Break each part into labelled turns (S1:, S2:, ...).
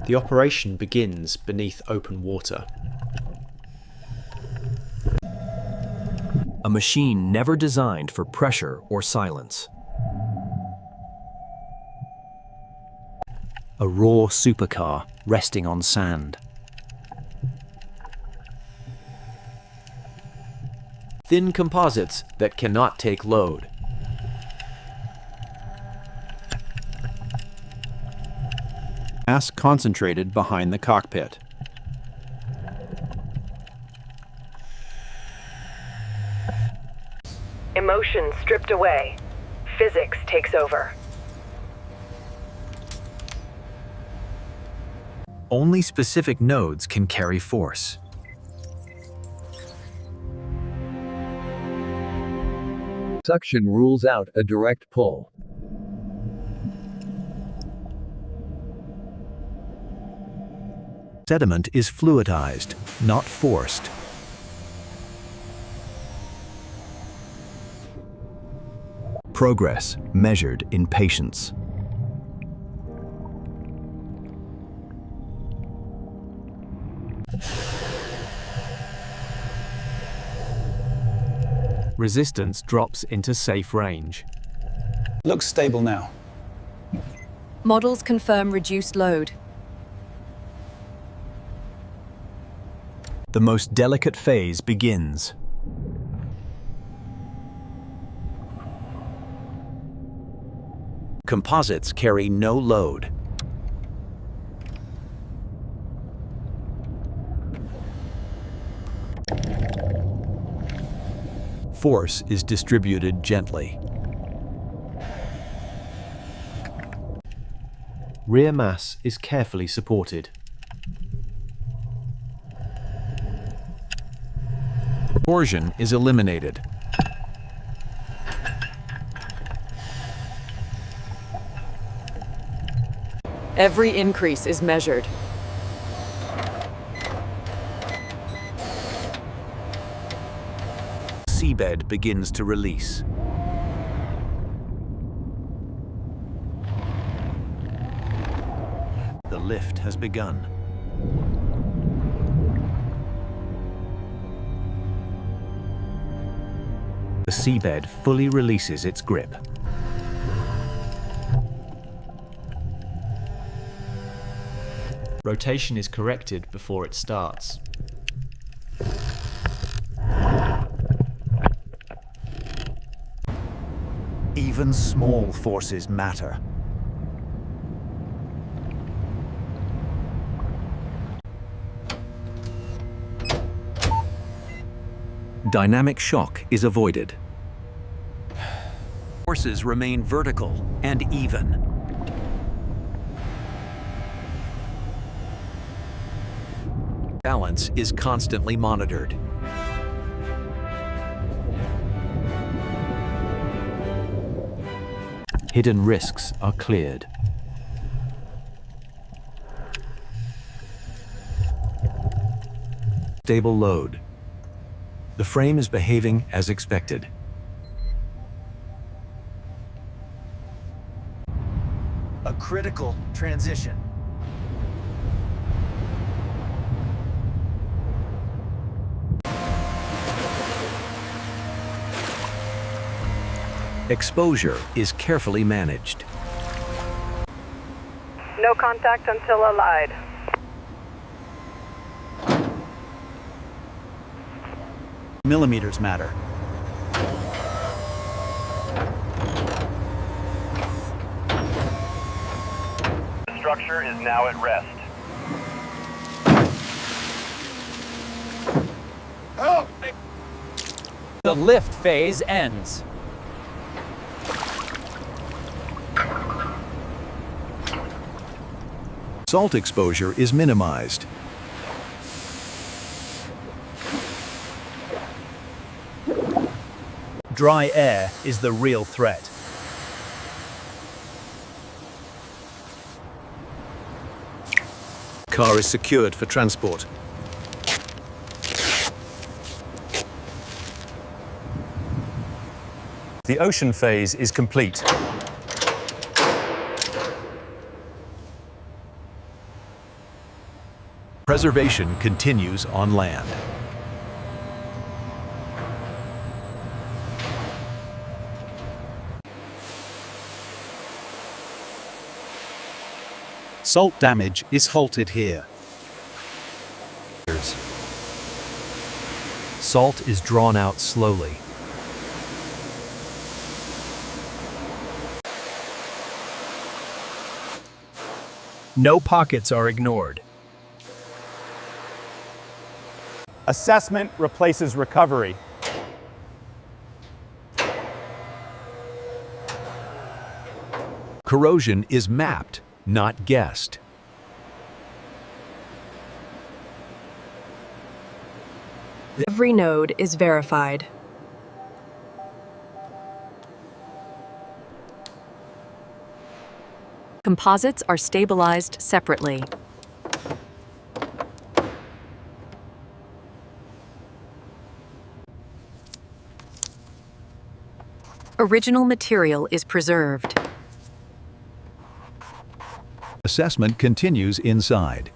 S1: The operation begins beneath open water.
S2: A machine never designed for pressure or silence. A raw supercar resting on sand.
S1: Thin composites that cannot take load. Mass concentrated behind the cockpit.
S3: Emotion stripped away. Physics takes over.
S2: Only specific nodes can carry force.
S4: Suction rules out a direct pull.
S2: Sediment is fluidized, not forced. Progress measured in patience. Resistance drops into safe range.
S5: Looks stable now.
S6: Models confirm reduced load.
S2: The most delicate phase begins.
S1: Composites carry no load.
S2: Force is distributed gently.
S1: Rear mass is carefully supported.
S2: Torsion is eliminated.
S3: Every increase is measured.
S2: Seabed begins to release. The lift has begun. The seabed fully releases its grip.
S1: Rotation is corrected before it starts.
S2: Even small forces matter. Dynamic shock is avoided. Forces remain vertical and even. Balance is constantly monitored.
S1: Hidden risks are cleared.
S2: Stable load. The frame is behaving as expected. A critical transition. Exposure is carefully managed.
S3: No contact until allied.
S2: Millimeters matter.
S7: The structure is now at rest.
S5: Oh!
S8: The lift phase ends.
S2: Salt exposure is minimized.
S8: Dry air is the real threat.
S2: Car is secured for transport.
S9: The ocean phase is complete.
S2: Preservation continues on land.
S8: Salt damage is halted here.
S2: Salt is drawn out slowly.
S8: No pockets are ignored.
S9: Assessment replaces recovery.
S2: Corrosion is mapped, not guessed.
S6: Every node is verified. Composites are stabilized separately. Original material is preserved.
S2: Assessment continues inside.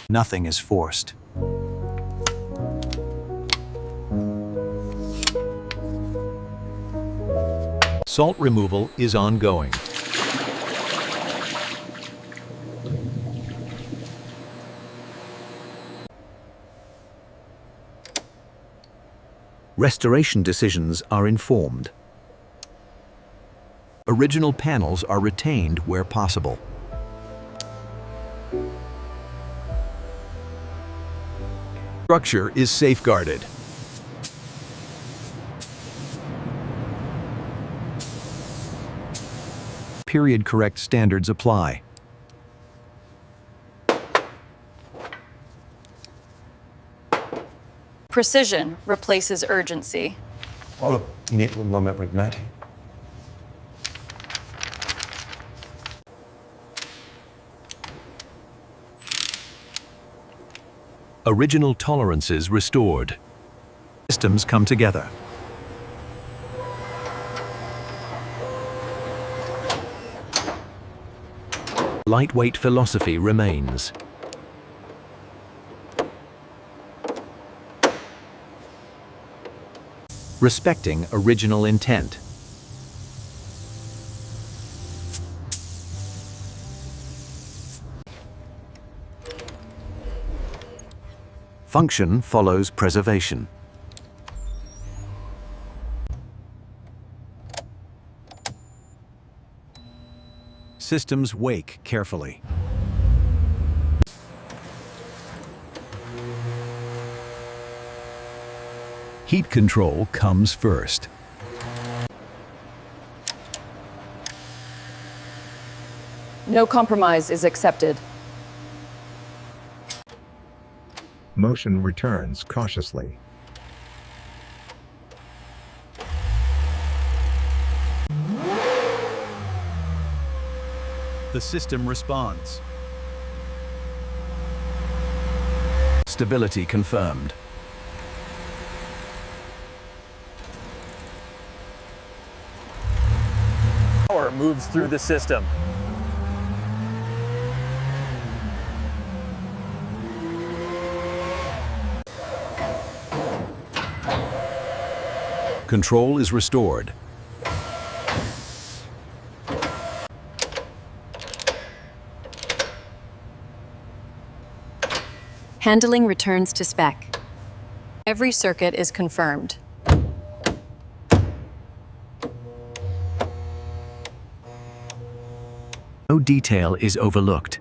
S8: Nothing is forced.
S2: Salt removal is ongoing. Restoration decisions are informed. Original panels are retained where possible. Structure is safeguarded. Period correct standards apply.
S10: Precision replaces urgency.
S2: Original tolerances restored. Systems come together. Lightweight philosophy remains. Respecting original intent. Function follows preservation. Systems wake carefully. Heat control comes first.
S10: No compromise is accepted.
S11: Motion returns cautiously.
S2: The system responds. Stability confirmed.
S8: Power moves through the system.
S2: Control is restored.
S6: Handling returns to spec. Every circuit is confirmed.
S2: No detail is overlooked.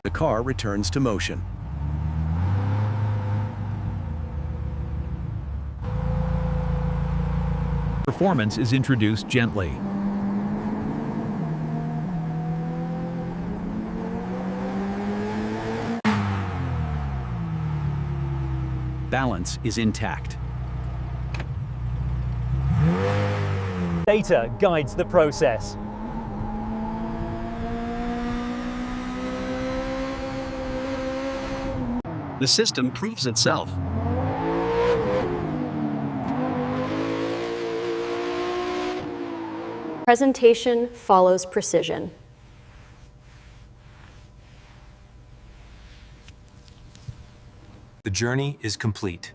S2: The car returns to motion. Performance is introduced gently. Balance is intact.
S8: Data guides the process.
S12: The system proves itself. Presentation follows precision.
S2: The journey is complete.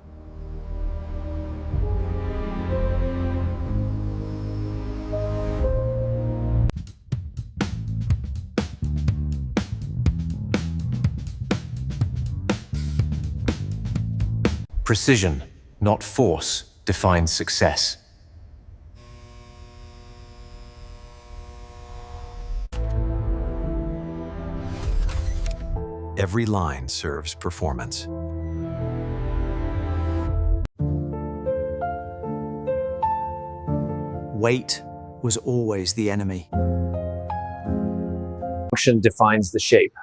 S1: Precision, not force, defines success.
S2: Every line serves performance.
S8: Weight was always the enemy.
S1: Function defines the shape.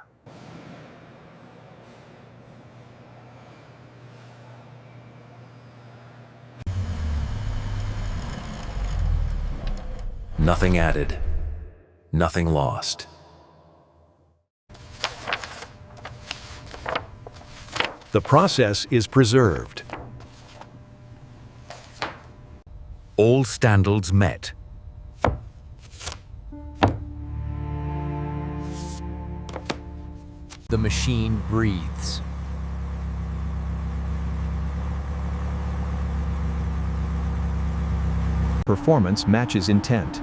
S2: Nothing added, nothing lost. The process is preserved. All standards met.
S1: The machine breathes.
S2: Performance matches intent.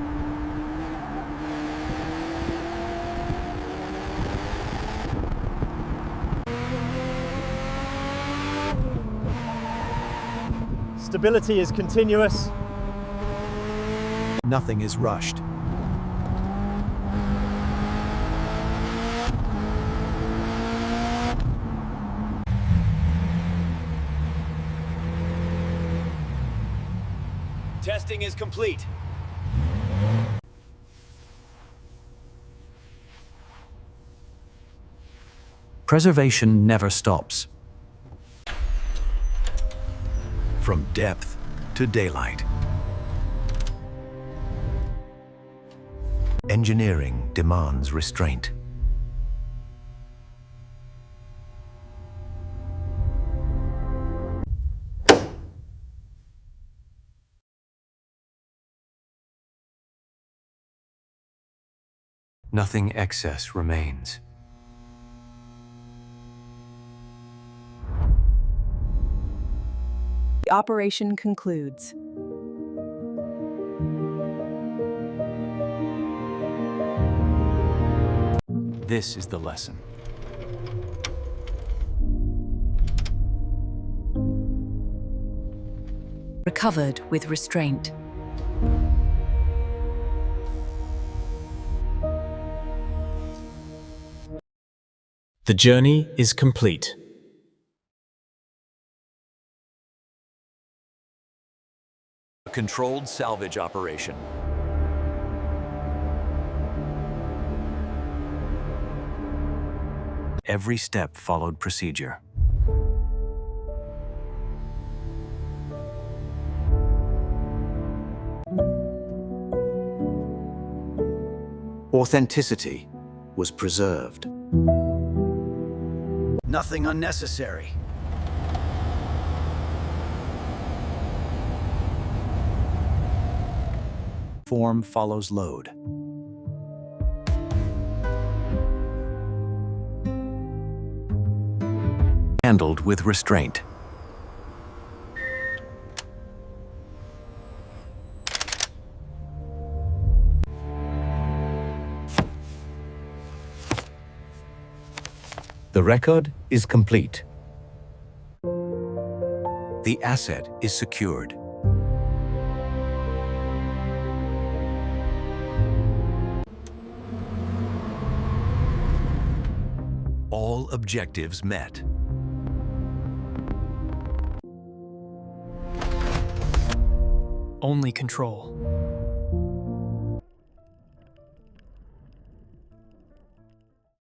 S8: Stability is continuous.
S2: Nothing is rushed.
S1: Testing is complete.
S2: Preservation never stops. From depth to daylight. Engineering demands restraint. Nothing excess remains.
S13: The operation concludes.
S2: This is the lesson.
S13: Recovered with restraint.
S8: The journey is complete.
S2: A controlled salvage operation. Every step followed procedure.
S1: Authenticity was preserved.
S8: Nothing unnecessary.
S2: Form follows load. Handled with restraint. The record is complete. The asset is secured. All objectives met.
S8: Only control.